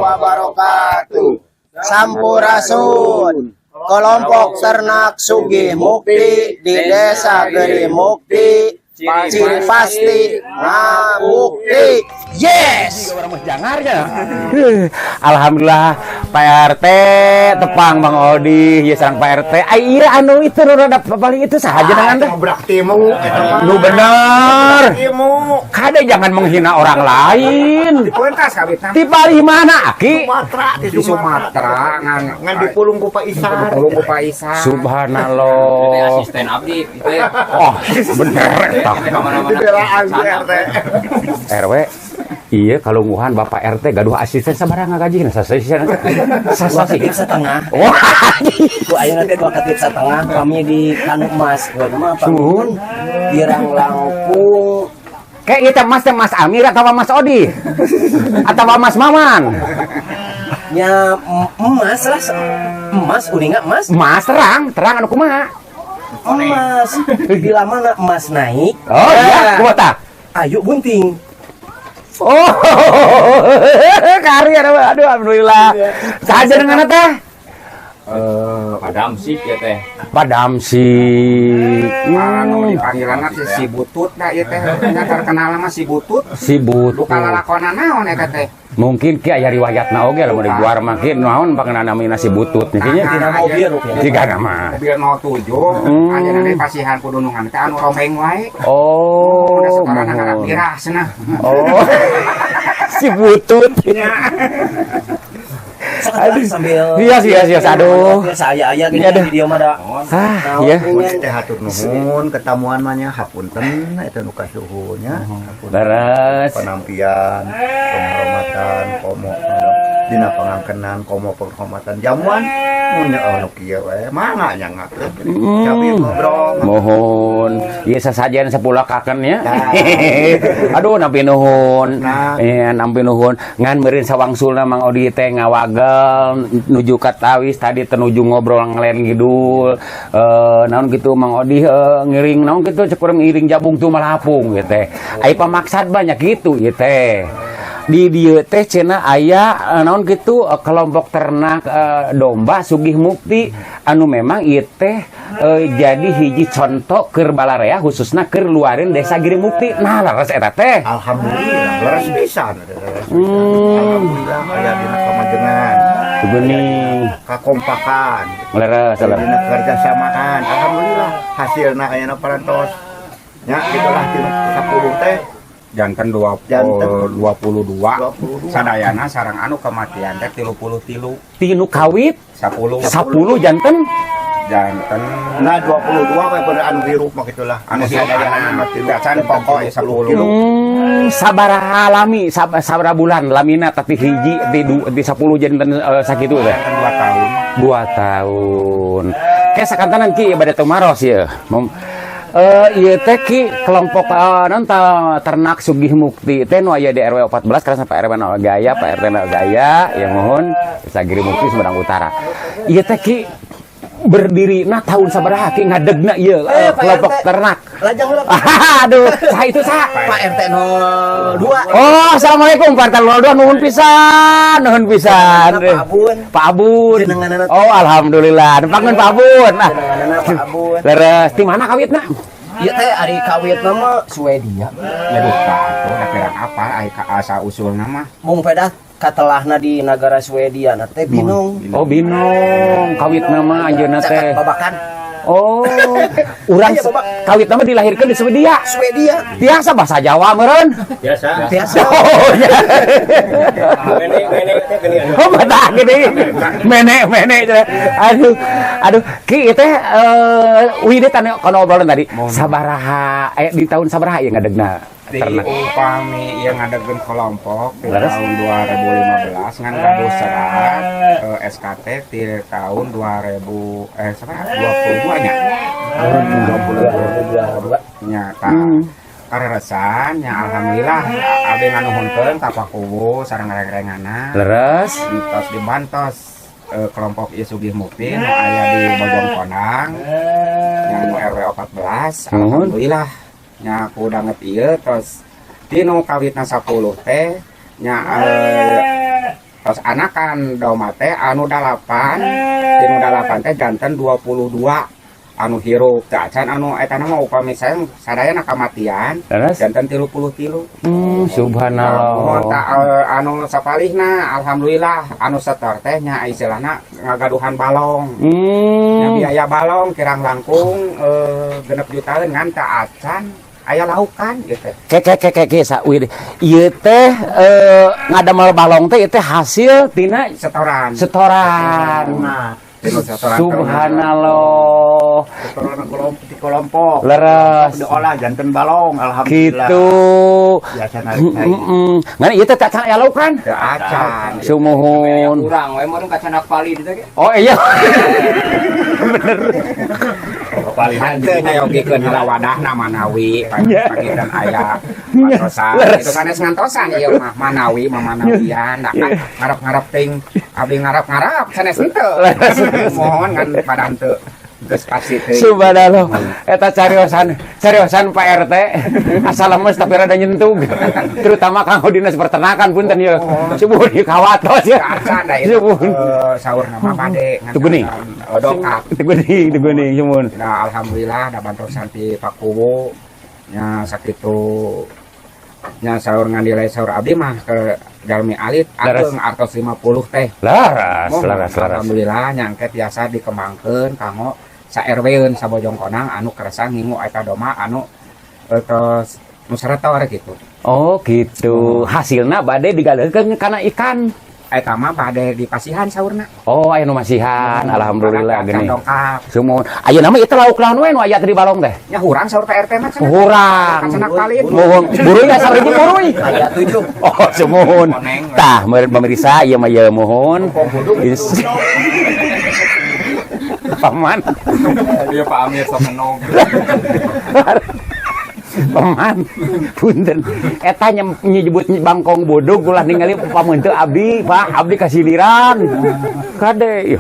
wabarakatuh. Sampurasun. Kelompok ternak Sugih Mukti di Desa Geri Mukti, ciri pasti Mukti. Yes. Alhamdulillah Pak RT tepang Bang Odi ya sareng Pak RT. Iya anu itu rada paling itu saja dengan teh. Braktimu Nu bener. Kade jangan menghina orang lain. Dipentas kabitna. Di Bali mana Aki? Di Sumatera ngan dipulung ku Pak Isa. Dipulung ku Pak Isa. Subhanallah. Asisten abdi itu ya. Oh, bener eta. Dibelaan ku RT. RW. Iya, kalau nguhan Bapak RT gaduh asisten sabaraha gaji na asisten. Dua ketip setengah. Wah. Ku ayeuna teh 2 ketip setengah kami di Kanu Emas. Gua mah Suhun. Irang langkung. Kayak itu Mas Amir atau Mas Odi? Atau Mas Maman? Nya emas lah. Emas kuninga emas. Mas terang anu kumaha? Emas. Bila mana emas naik? Oh iya, kumaha tah? Ayo bunting. Oh, karya aduh alhamdulillah. Saja dengan teh. Padam sih ya teh. Padam sih. Anu dipanggilanna si Butut da ieu teh. Nya terkenal mah si Butut. Si Butut. Luka lalakona naon eta teh? Mungkin ki aya riwayatna oge lamun dibuar mah ki naon pakna namina si Butut nya kinya. Tina mobil rupiah. Tiga nama. Mobil 07. Ayeuna teh pasihan kudunungan teh anu rombeng wae. Oh, Udah sekarang anak mohon. pirah cenah. Oh. Si Butut. Aduh sambil Iya, aduh. Saya aya gini Aduh. video mah da. Ah, iya. Teh hatur nuhun ketamuan mah nya hapunten eta nu kasuhunnya. Leres. Penampian, penghormatan, komo dina pangangkenan, komo penghormatan jamuan mun anu kieu we mangga nya ngakeun. Tapi ngobrol. Mohon. Ieu sasajen sapulakakeun nya. Aduh nampi nuhun. Nampi nuhun. Ngan meureun sawangsulna Mang Odi teh ngawagel nuju ka Tawis tadi tenuju ngobrol ngalen ngidul. Naon kitu Mang Odi ngiring naon kitu cek urang ngiring jabung tu malapung ieu teh. Aya pamaksad banyak gitu ieu teh. Di dieu teh cenah aya naon kitu kelompok ternak domba Sugih Mukti anu memang ieu teh jadi hiji contoh keur balarea khususna keur luarin Desa Giri Mukti. Nah, leres eta teh. Alhamdulillah, leres pisan. Alhamdulillah aya dina kamajengan. Geuning Kakompakan. leres Dina kerjasamaan. Alhamdulillah hasilna ayeuna parantos. Nya gitulah dina 10 teh janten 22 sadayana sareng anu kematian teh 33 tinu kawit 10 janten janten nah 22 we bener anu hirup mah gitulah anu sadayana mati can pokok 10 sabaraha lami sabaraha bulan lamina tapi hiji di 10 janten sakitu teh 2 tahun kayak sakantanan ki ibadah tumaros ya ieu teh ki kelompok naon ternak Sugih Mukti teh nu aya di RW 14 karena Pak RW Gaya, Pak RT Gaya, ya mohon Desa Giri Mukti Sumedang Utara. Ieu teh ki berdiri tahun sabaraha ki ngadegna ieu kelompok ternak. Lajang ulah. Aduh, saha itu saha? Pak RT 02. Oh, assalamualaikum Pak RT 02 nuhun pisan, nuhun pisan. Pak Abun. Pak Abun. Jenenganna. Oh, alhamdulillah. Nepangeun Pak Abun. Jenenganna Pak Abun. Leres, di mana kawitna? Ieu teh ari kawitna mah Swedia. Aduh atuh da pirang apa ai ka asa usulna mah Mung pedah katelahna di negara Swedia na teh binung. Oh, binong. Kawitna mah anjeunna teh. Cakat babakan. Oh, urang kawitna mah dilahirkeun di Swedia. Swedia. Tiasa bahasa Jawa meureun. Biasa. Biasa. Oh, ya. Mene teh geuning. Oh, badak gini. Mene. Aduh, ki teh widi tanya kana obrolan tadi. Sabaraha di tahun sabaraha ya ngadegna ternak. upami yang ngadegkeun kelompok di tahun 2015 ngan gaduh serat SKT di tahun 2022 nya. 2022 nya kareresan nya alhamdulillah abdi nganuhunkeun ka Pakuwu sareng reng-rengana. Leres. Tos dibantos kelompok ieu Sugih Mukti nu aya di Bojongkonang yang RW 14 alhamdulillah nya kudanget ieu tos dinu kawitna 10 teh nya tos anakan doma teh anu 8 tinu 8 teh janten 22 anu hirup teh acan anu eta mah upami sadayana kamatian janten 33 subhanallah anu sapalihna alhamdulillah anu setor teh nya istilahna ngagaduhan balong nya biaya balong kirang langkung 6 jutaan ngan teh acan aya laukan gitu. Ke sawi ieu teh ngadamel balong teh teh hasil tina setoran. Nah, subhanallah. Setoran di kelompok. Leres. Diolah janten balong alhamdulillah. Gitu. Biasa ngan ieu teh cacan aya laukan. teu acan. Sumuhun. Kurang we mah kacanak pali ditu ge. Oh iya. Bener. Palihan teh nyayogikeun heula wadahna Manawi pagidan aya pantosan itu sanes ngantosan ieu mah Manawi Manawian ngarep-ngarep ting abdi ngarep-ngarep sanes henteu mohon ngan pada henteu geus pasti teh subhanallah eta cariosan Pak RT asal lemes tapi rada nyentug terutama kanggo dinas peternakan punten ieu subuh ieu kawatos ya acan da ieu saurna mah bade teu geuning dokap teu geuning cumun nah alhamdulillah da bantosan ti Pak Kuwu nya sakitu nya saur ngandilai saur abdi mah ke jalmi alit ageung artos 50 teh laras alhamdulillah nyangke tiasa dikembangkeun kanggo sa RW-eun sabojong konang anu kerasa ngingu eta doma anu tos nu saretor gitu. Oh gitu. Hasilna bade digaleukeun kana ikan. Eta mah bade dipasihan saurna. Oh aya nu masihan alhamdulillah gini. Sumuhun. Ayeuna mah ieu lauk lawan we nu aya di balong teh. Nya hurang saur PRT mah cenah. Hurang. Cenah palit. Mohon buruy asa hiji buruy. Aya 7. Oh sumuhun. Tah meureun pemirsa ieu mah ieu mohon. Paman. Dia Pak Amir sok menong. Paman. Punten. Eta nyebut bangkong bodog ulah ningali pamun teu abdi, Pak. Abdi kasiliran. Kade.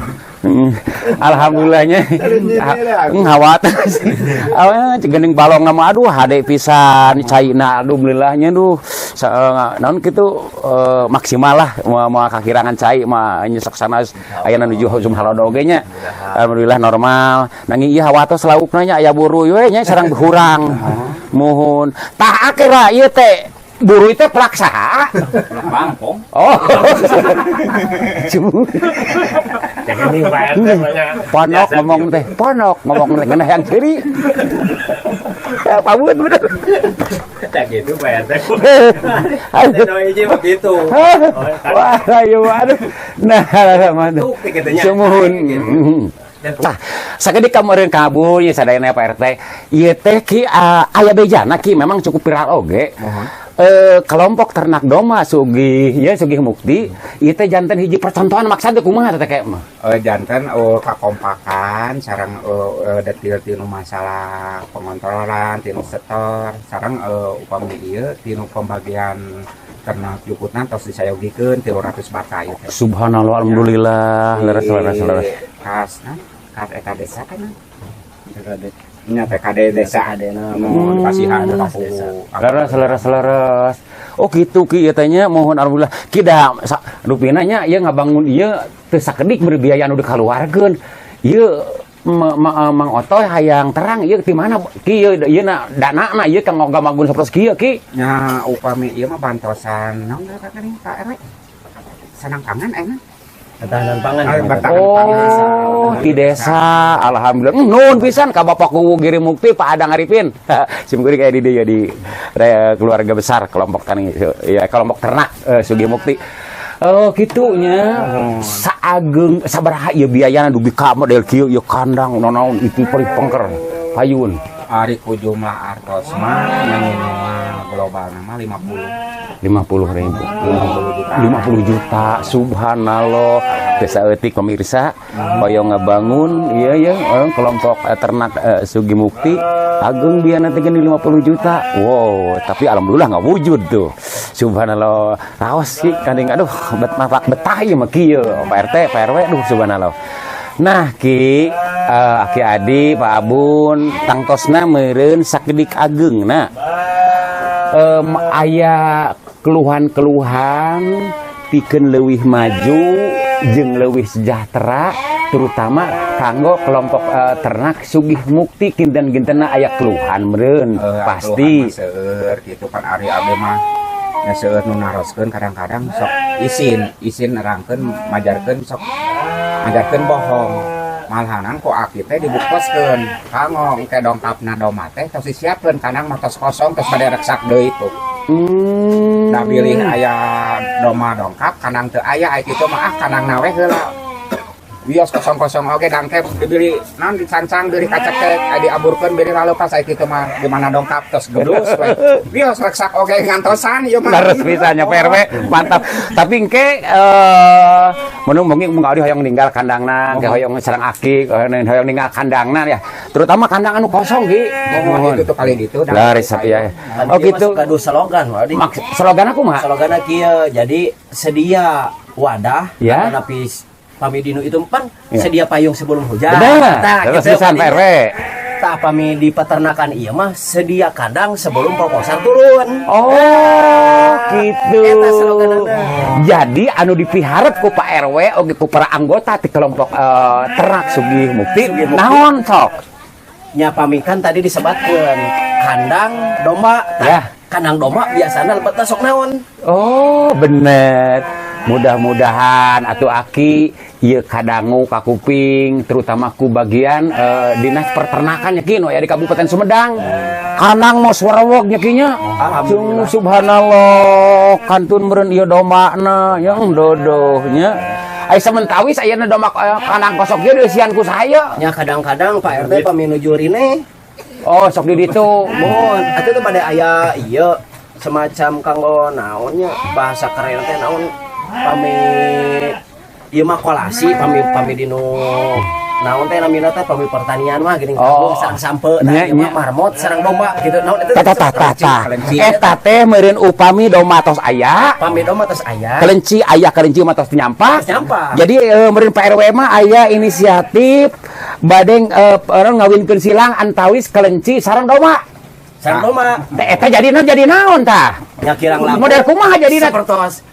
Alhamdulillahnya ngawat cegening balong nama aduh hade pisan caina aduh alhamdulillahnya duh naon kitu maksimal lah mau kakirangan cai mah nyesek sana aya nuju zoom halodo oge nya alhamdulillah normal nanging ieu hawatos laukna nya aya buruy we nya sareng hurang muhun tah akira ieu teh buruy teh pelak saha? Bangkong. Oh. Ponok ngomong teh ngena yang kiri. Ya pabut bener. Kayak gitu Pak RT. Aduh hiji begitu. Wah, ayo aduh. Nah, mantap. Sumuhun. Nah, sakedik kameureun kabul nya sadayana Pak RT. Ieu teh ki aya bejana ki memang cukup viral oge. Kelompok ternak doma sugih mukti ieu teh janten hiji percontohan maksud teh kumaha teh kayak mah janten kakompakan sareng detil tinu masalah pengontrolan tinu setor sareng upami ieu tinu pembagian ternak jukutna tos disayogikeun 300 bata ieu teh subhanallah alhamdulillah leres kas eta desa kan nya TKD desa dipasihan leres oh gitu ki ieu teh nya mohon alhamdulillah ki da rupina nya ieu ngabangun ieu teu sakedik berbiaya anu dikaluarkeun ieu Mang Otoy hayang terang ieu ti mana ki ieu na danana ieu kang ngabangun saperti kieu ki nya upami ieu mah bantosan naon kakeuning Pak RW sanang pangan ayeuna Ketahanan pangan. Oh, di desa. Alhamdulillah. Nuhun pisan ka Bapak Kuwu Giri Mukti Pak Adang Arifin. Sim kuring kayak di dia di keluarga besar kelompok tani ya kelompok ternak Sugi Mukti. Oh gitunya. Saageng sabaraha ieu biayana dugi ka model kieu ieu kandang naon itu perih pengker payun. Ari ku jumlah artos mah yang minimal global nama 50 juta subhanallah desa eutik pemirsa hoyong ngabangun iya kelompok ternak Sugi Mukti agung biana teh 50 juta wow tapi alhamdulillah nggak wujud tuh subhanallah raos sih kadang aduh betah ieu mah kieu Pak RT Pak RW duh subhanallah. Nah Ki Aki Adi Pak Abun tangtosna meureun sakedik ageng nah aya keluhan-keluhan numbuktikan leuwih maju jeung leuwih sejahtera terutama kanggo kelompok ternak sugih mukti kinten gentena aya keluhan meureun pasti seueur gitu kan ari abdi mah nya seueur nu naroskeun kadang-kadang sok isin nerangkeun majarkeun sok majarkeun bohong malahan kok aki teh dibukoskeun kanggo teh dongkapna doma teh tos disiapkeun kadang mah tos kosong tos bade reksak deui tuh. Da pilih aya doma dongkap kanang teu aya aya kitu mah kanang nawe heula. Bios kosong-kosong oge dangke dibeli naon dicancang deui kacek teh diaburkeun beri lalu pas aya kitu mah di mana dongkap tos gedus we. Bios reksak oge ngantosan ieu mah. Laras pisannya PRW mantap. Tapi engke mun mungkin mun ari hoyong ninggal kandangna, ke hoyong sareng aki, hoyong ninggal kandangna ya. Terutama kandang anu kosong Ki. Itu tuh kali gitu. Laris ya. Oh gitu. Kadu slogan wadi. Slogan aku mah. Slogan kieu jadi sedia wadah ya. Tapi pami dinu itu pan sedia payung sebelum hujan. Nah, terus pisan PRW. Tah pami di peternakan ieu mah sedia kandang sebelum proposal turun. Oh, gitu. Jadi anu dipiharep ku Pak RW oge ku para anggota ti kelompok ternak sugih mukti naon sok? Nya pami kan tadi disebatkeun kandang domba. Ya. Kandang domba biasana lepetna sok naon? Oh, bener. Mudah-mudahan atuh aki ieu kadangu ka kuping terutama ku bagian dinas peternakan nya kieu ya di Kabupaten Sumedang. Kanang mos warewog nya kieu nya. Subhanallah kantun meureun ieu domana yang dodoh nya. Ai samentawis ayeuna doma kanang kosong ieu deusian ku saya. Nya kadang-kadang Pak RT pami nuju rine. Oh, sok di ditu. Mohon, atuh teh pada aya ieu semacam kanggo naonnya bahasa keren teh naon pami ieu mah kolasi pami dinu naon teh namina teh pami pertanian mah geuning kanggo sareng sampe tah ieu mah marmot sareng domba gitu naon eta eta teh meureun upami domba tos aya pami domba tos aya kelenci mah tos nyampah jadi meureun Pak RW mah aya inisiatif bade orang ngawinkeun silang antawis kelenci sareng domba eta jadi naon tah nya kirang laku model kumaha jadina sapertos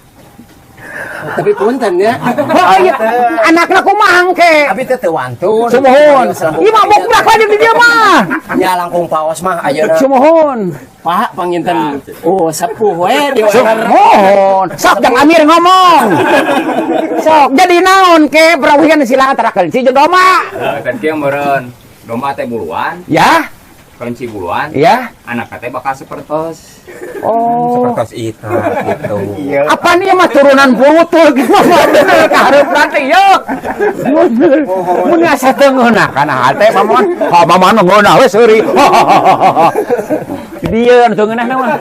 tapi punten ya. Oh iya, anakna kumaha engke? Abi teh teu wantun. Sumuhun. Ieu mah boklak aja di dia mah. Nya langkung paos mah ayeuna. Sumuhun. Pak panginten sepuh we di Sumuhun. Sok jang Amir ngomong. Sok jadi naon ke brawihan silang antara kelenci jeung domba? Kan kieu meureun domba teh buluan. Ya. Kelenci buluan. Ya. Anak teh bakal sepertos. Oh, sepertos itu gitu. Apa nih mah turunan butuh gimana bener kaharep nanti ya. Mun asa teu ngeunah kana hate mamon. Ha mamon ngeunah we seuri. Dia teu ngeunah mah.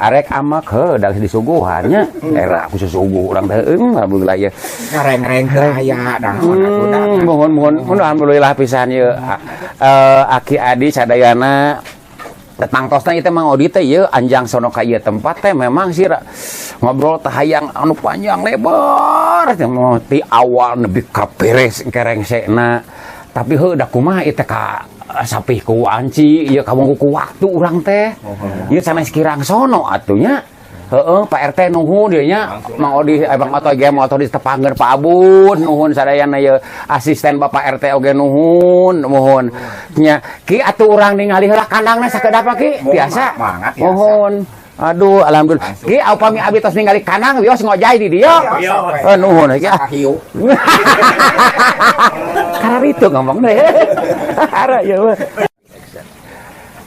Arek amak heuh disuguhannya. Era aku susuguh urang teh alhamdulillah ya. Ngareng-reng teh aya Mohon alhamdulillah pisan ye. Aki Adi sadayana tentang tosna itu Mang Odi teh ieu anjang sono ka ieu tempat teh memang sih ngobrol teh hayang anu panjang lebar ti awal nepi ka beres kerengsena tapi heuh da kumaha ieu teh ka sapih ku anci ieu kamu ku waktu urang teh ieu sanes kirang sono atunya heeh Pak RT nuhun dieu nya Mang Odi Bang Oto ge motor ditepangkeun Pak Abun nuhun sadayana ieu asisten Bapak RT oge nuhun mohon nya ki atuh urang ningali heula kandangna sakedap Ki biasa mohon aduh alhamdulillah ki upami abi tos ningali kandang wios ngojay di dieu nuhun ki karena itu ngomong deh ara ya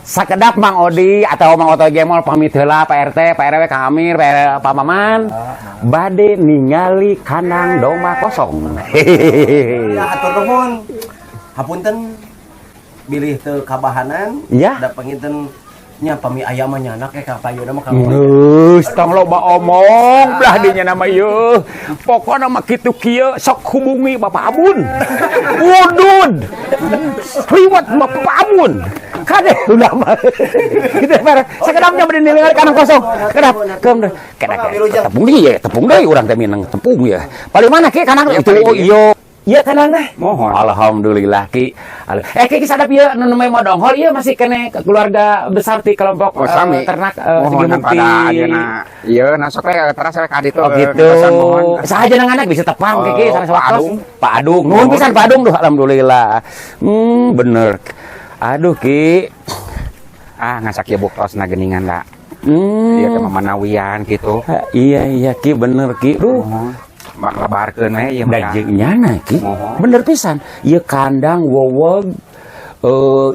sakedap Mang Odi atau Mang Oto Gemol pamit heula Pak RT, Pak RW, Kang Amir, Pak Maman bade ningali kandang domba kosong. Ya atur nuhun. Hapunten bilih teu kabahanan ya. Da panginten nya pami aya mah nyanak ka payuna mah ka. Geus tong loba omong belah dinya nama ieu. Pokona mah kitu kieu sok hubungi Bapak Abun. Udud. Liwat Bapak Abun. Kade ulah mah. Kitu bareng sakedapnya bade ningali kandang kosong. Kedap tepung deui urang teh minang tepung ya. Paling mana ke kandang itu oh iya. Iya tenang deh. Mohon. Alhamdulillah Ki. Ki sadap ieu nu namanya modonghol ieu masih kene keluarga besar ti kelompok ternak mohon Sigi Mukti. pada ayeuna ieu na sok terasa ka ditu. Oh gitu. Saha jenengan anak bisa tepang Ki sanes waktu. Pak Adung. Nuhun pisan Pak Adung duh alhamdulillah. Bener. Aduh Ki. Ngasak ieu buktosna geuningan lah. Ieu teh manawian gitu. Iya Ki bener Ki. Mak lebarkeun we ieu da jeung nyana Ki. Bener pisan. Ieu kandang wowog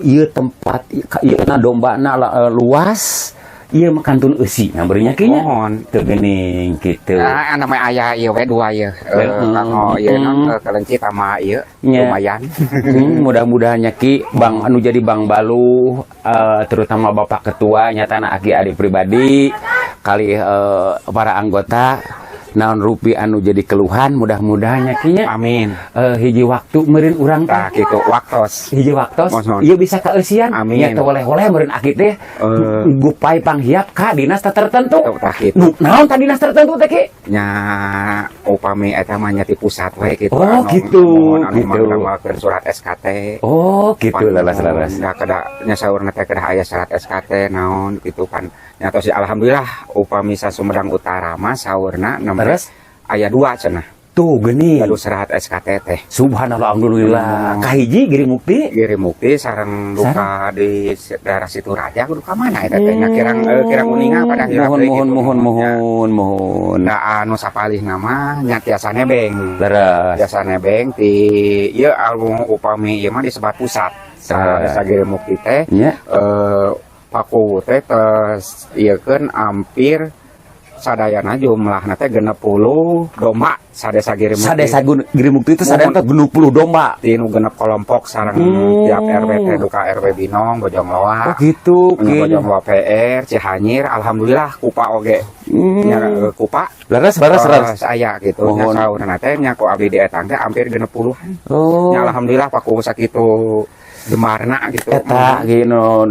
ieu tempat ieu na dombana luas. Ieu mah kantun eusi ngabeureunnya Ki nya. Mohon Teu geuning kitu. Namanya aya ieu we dua ieu. Kanggo ieu na kelencit sama ieu lumayan. Mudah-mudahannya Ki Bang anu jadi Bang Balu terutama Bapak Ketua nyatana Aki adik pribadi kali para anggota naon rupi anu jadi keluhan mudah-mudahannya Ki nya. Amin. Hiji waktu meureun urang Tah kitu waktos. hiji waktos ieu bisa kaeusian nya teu oleh-oleh meureun Aki teh gupay panghiap ka dinas tertentu. Tah kitu. Naon ka dinas tertentu teh Ki? Nya upami eta mah nya ti pusat we kitu. Oh gitu. Gitu. Ngalawakeun surat SKT. Oh gitu laras-laras. Nya kada nya saurna teh kada aya syarat SKT naon gitu kan. Nya tos alhamdulillah upami sa Sumedang Utara mah saurna terus aya 2 cenah. Tuh geuning. Lalu syarat SKT teh. Subhanallah alhamdulillah. Kahiji Giri Mukti. Giri Mukti sareng duka di daerah Situ Raja kudu ka mana eta teh nya kirang uninga pada hirap mohon. Da anu sapalih nama nya tiasa nebeng. Leres. Tiasa nebeng ti ieu alung upami ieu mah disebat pusat. Desa Giri Mukti teh paku teh tes ieukeun ampir sadayana jumlahna teh 60 domba sadesa Giri Mukti. Sadesa Giri Mukti itu sadayana teh 60 domba. Tinu genep kelompok sareng tiap RW teh duka RW Binong, Bojong Loa. Oh gitu. Bojong Loa PR, Cihanyir, alhamdulillah kupa oge. Nya kupa. Leres. Aya gitu. Nya saurna teh nya ku abdi di etang teh hampir 60-an. Oh. Nya alhamdulillah paku sakitu gemarna gitu. Eta gino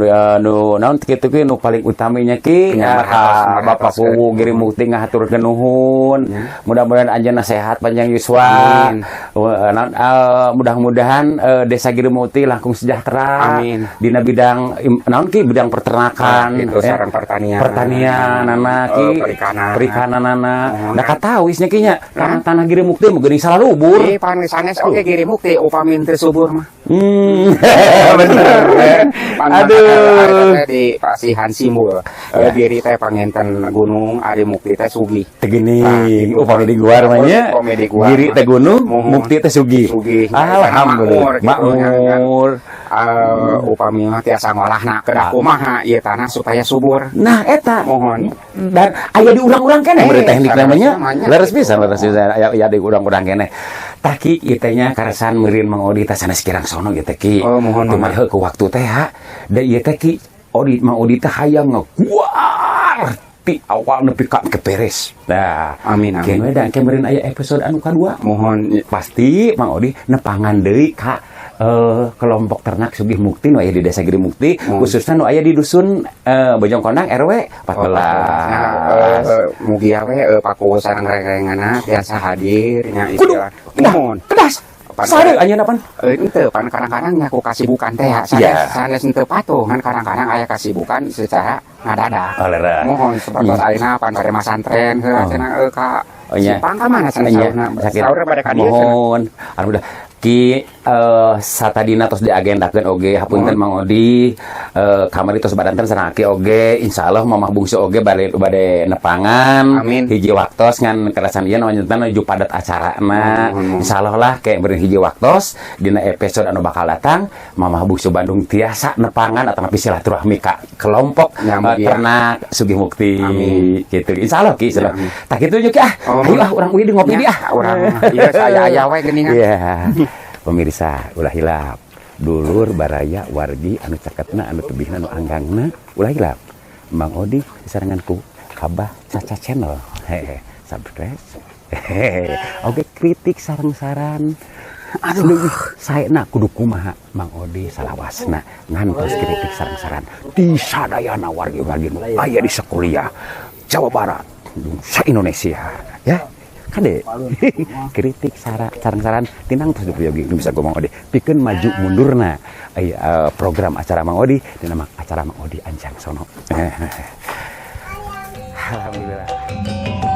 naon kitu Ki nu paling utaminya Ki Bapak Pugu Giri Mukti ngahaturkeun nuhun. Mudah-mudahan anjeunna sehat panjang yuswa. Mudah-mudahan Desa Giri Mukti langkung sejahtera. Amin. Dina bidang naon Ki bidang peternakan, itu sareng pertanian. Pertanian Ki, perikanan da katawisnya Ki nya. Tanah Giri Mukti mah geuning salubur. Pan sanes oge Giri Mukti upami teu subur mah. Bener. Aduh. Di Pasihan Simbul. Giri teh pangenten gunung, Ari Mukti teh sugih. Teh geuning. Upami di guar mah nya. Giri teh gunung, Mukti teh sugih. Alhamdulillah. Makmur. Upami mah tiasa ngolahna kedah kumaha ieu tanah supaya subur. Nah eta mohon. Dan aya di urang-urang keneh beureun teknik namanya. Leres pisan aya di urang-urang keneh. Taki ieu teh nya karesan meureun Mang Odi teh sanes kirang sono gitu Ki. Mohon ke waktu teh ha. Da ieu teh Ki Mang Odi teh hayang ngekuar ti awal nepi ka keberes. Nah, amin. Keneh da kemarin aya episode anu kadua. Mohon pasti Mang Odi nepangan deui ka kelompok ternak Sugih Mukti nu aya di Desa Giri Mukti, khususnya nu aya di dusun Bojong Kondang RW 14. Mugi we paku sareng rerengana tiasa hadir nya istilah. Mohon. Pedas. Sare anjeunna pan? Henteu pan kadang-kadang nya ku kasibukan teh sanes teu patuh kan kadang-kadang aya kasibukan secara ngadadak. Mohon seperti ayeuna pan bare masantren cenah ka Simpang ka mana sanes saur pada ka dieu. Mohon. Alhamdulillah Ki satadina tos diagendakeun oge hapunten Mang Odi kamari tos badanten sareng Aki oge insyaallah Mamah Bungsu oge bade nepangan hiji waktos ngan kerasan ieu nonton nuju padat acarana insyaallah lah kayak beureun hiji waktos dina episode anu bakal datang Mamah Bungsu Bandung tiasa nepangan atawa silaturahmi ka kelompok ternak Sugih Mukti gitu insyaallah Ki tak kitu nya Ki ayo urang udah ngopi di urang ieu aya we geuningan. Pemirsa ulah hilap dulur baraya wargi anu caketna anu tebihna anu anggangna ulah hilap Mang Odi sarenganku Kabah Caca Channel subscribe oke kritik sareng-saran saena kudu kumaha Mang Odi salawasna ngantos kritik sareng-saran di sadayana wargi-wargi anu aya di sakuliah Jawa Barat sa Indonesia ya Kade. Kritik saran-saran tinang terus Yogi bisa ngomong Odi. Pikeun maju mundurna program acara Mang Odi dina acara Mang Odi Anjang Sono. Alhamdulillah.